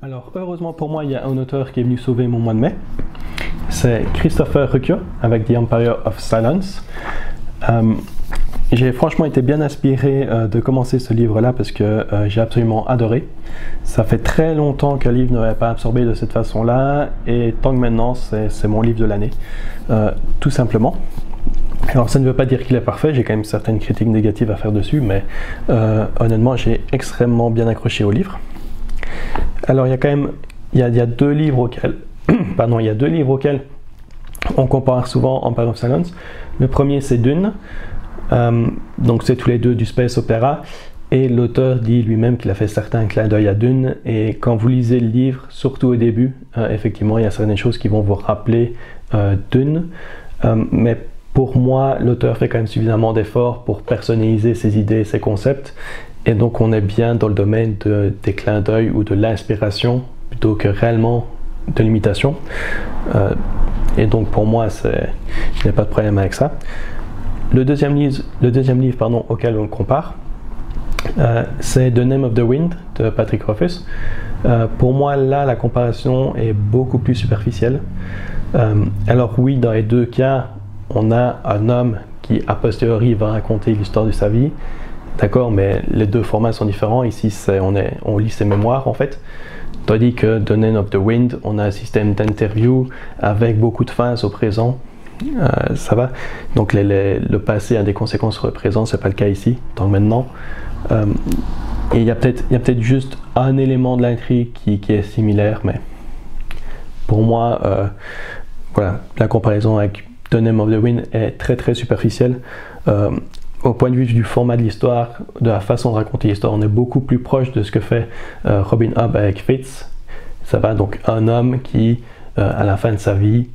Alors, heureusement pour moi, il y a un auteur qui est venu sauver mon mois de mai. C'est Christopher Ruccio avec The Empire of Silence. J'ai franchement été bien inspiré de commencer ce livre-là parce que j'ai absolument adoré. Ça fait très longtemps qu'un livre ne m'avait pas absorbé de cette façon-là et tant que maintenant, c'est mon livre de l'année, tout simplement. Alors ça ne veut pas dire qu'il est parfait, j'ai quand même certaines critiques négatives à faire dessus, mais honnêtement, j'ai extrêmement bien accroché au livre. Alors il y a deux livres auxquels, on compare souvent Empire of Silence. Le premier c'est Dune, donc c'est tous les deux du space opéra, et l'auteur dit lui-même qu'il a fait certains clins d'œil à Dune, et quand vous lisez le livre, surtout au début, effectivement il y a certaines choses qui vont vous rappeler Dune, mais pour moi l'auteur fait quand même suffisamment d'efforts pour personnaliser ses idées, ses concepts, et donc on est bien dans le domaine des clins d'œil ou de l'inspiration plutôt que réellement de l'imitation. Et donc pour moi, il n'y a pas de problème avec ça. Le deuxième livre auquel on le compare, c'est The Name of the Wind de Patrick Rothfuss. Pour moi, là, la comparaison est beaucoup plus superficielle. Alors oui, dans les deux cas, on a un homme qui, a posteriori, va raconter l'histoire de sa vie. D'accord, mais les deux formats sont différents. Ici, on lit ses mémoires, en fait. Tandis que The Name of the Wind, on a un système d'interview avec beaucoup de phases au présent. Ça va. Donc le passé a des conséquences sur le présent, c'est pas le cas ici, tant que maintenant. Et il y a peut-être juste un élément de l'intrigue qui est similaire, mais pour moi, voilà, la comparaison avec The Name of the Wind est très très superficielle. Au point de vue du format de l'histoire, de la façon de raconter l'histoire, on est beaucoup plus proche de ce que fait Robin Hobb avec Fitz. Ça va, donc un homme qui, à la fin de sa vie,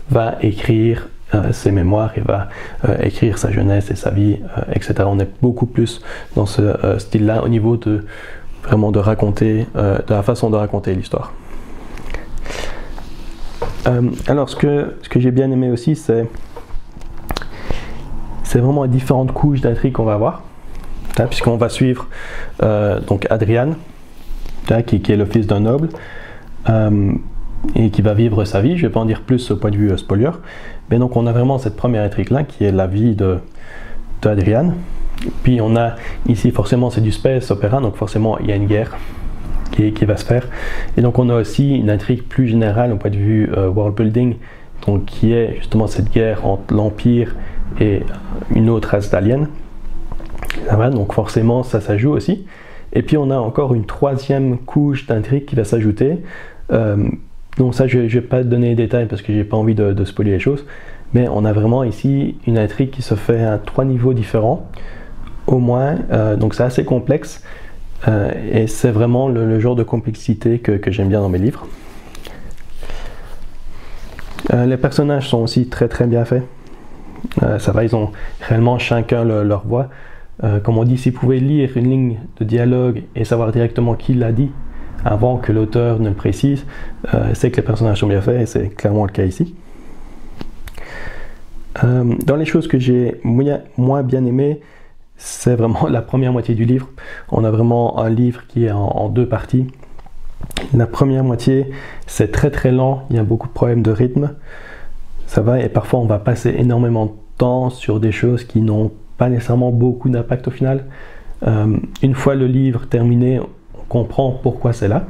va écrire ses mémoires, et va écrire sa jeunesse et sa vie, etc. On est beaucoup plus dans ce style-là au niveau de vraiment de raconter, de la façon de raconter l'histoire. Alors, ce que j'ai bien aimé aussi, c'est vraiment les différentes couches d'intrigue qu'on va avoir, puisqu'on va suivre donc Adrian, qui est le fils d'un noble, et qui va vivre sa vie. Je ne vais pas en dire plus au point de vue spoiler, mais donc on a vraiment cette première intrigue-là, qui est la vie d'Adrian. Puis on a ici, forcément, c'est du space opéra, donc forcément il y a une guerre qui va se faire. Et donc on a aussi une intrigue plus générale au point de vue world building, donc qui est justement cette guerre entre l'Empire et une autre race d'aliens. Donc forcément ça joue aussi. Et puis on a encore une troisième couche d'intrigue qui va s'ajouter. Donc ça je ne vais pas donner les détails parce que j'ai pas envie de spoiler les choses, mais on a vraiment ici une intrigue qui se fait à 3 niveaux différents au moins, donc c'est assez complexe, et c'est vraiment le genre de complexité que j'aime bien dans mes livres. Les personnages sont aussi très très bien faits. Ça va, ils ont réellement chacun leur voix. Comme on dit, s'ils pouvaient lire une ligne de dialogue et savoir directement qui l'a dit avant que l'auteur ne le précise, c'est que les personnages sont bien faits, et c'est clairement le cas ici. Dans les choses que j'ai moins bien aimées, c'est vraiment la première moitié du livre. On a vraiment un livre qui est en 2 parties. La première moitié, c'est très très lent, il y a beaucoup de problèmes de rythme. Ça va, et parfois on va passer énormément de temps sur des choses qui n'ont pas nécessairement beaucoup d'impact au final. Une fois le livre terminé, on comprend pourquoi c'est là,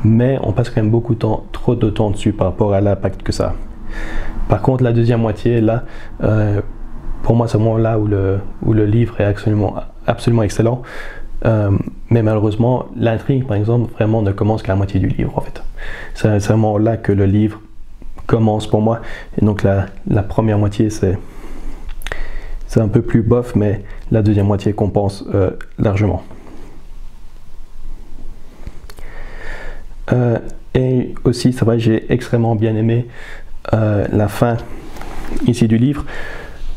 mais on passe quand même trop de temps dessus par rapport à l'impact que ça a. Par contre, la deuxième moitié, là, pour moi c'est vraiment là où le livre est absolument excellent. Mais malheureusement, l'intrigue, par exemple, vraiment ne commence qu'à la moitié du livre, en fait. C'est vraiment là que le livre commence pour moi. Et donc la première moitié, c'est un peu plus bof, mais la deuxième moitié compense largement. Et aussi, c'est vrai, j'ai extrêmement bien aimé la fin ici du livre.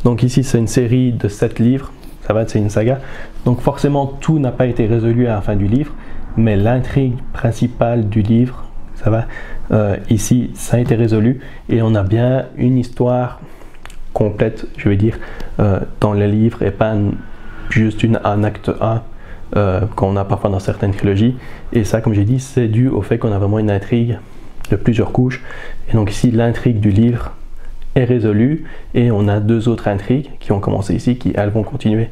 Donc ici, c'est une série de 7 livres. Ça va, c'est une saga. Donc forcément, tout n'a pas été résolu à la fin du livre, mais l'intrigue principale du livre, ça va, ici, ça a été résolu, et on a bien une histoire complète, je veux dire, dans le livre, et pas juste un acte 1 qu'on a parfois dans certaines trilogies. Et ça, comme j'ai dit, c'est dû au fait qu'on a vraiment une intrigue de plusieurs couches. Et donc ici, l'intrigue du livre est résolue et on a 2 autres intrigues qui ont commencé ici, qui elles vont continuer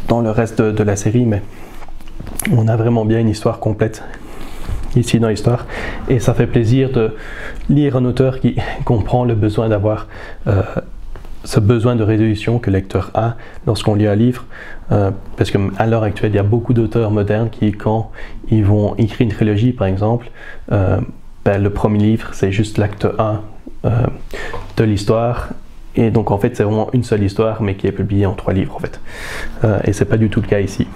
dans le reste de la série, mais on a vraiment bien une histoire complète ici dans l'histoire, et ça fait plaisir de lire un auteur qui comprend le besoin d'avoir ce besoin de résolution que le lecteur a lorsqu'on lit un livre, parce qu'à l'heure actuelle, il y a beaucoup d'auteurs modernes qui, quand ils vont écrire une trilogie par exemple, le premier livre c'est juste l'acte 1 de l'histoire, et donc en fait c'est vraiment une seule histoire mais qui est publiée en 3 livres en fait, et c'est pas du tout le cas ici.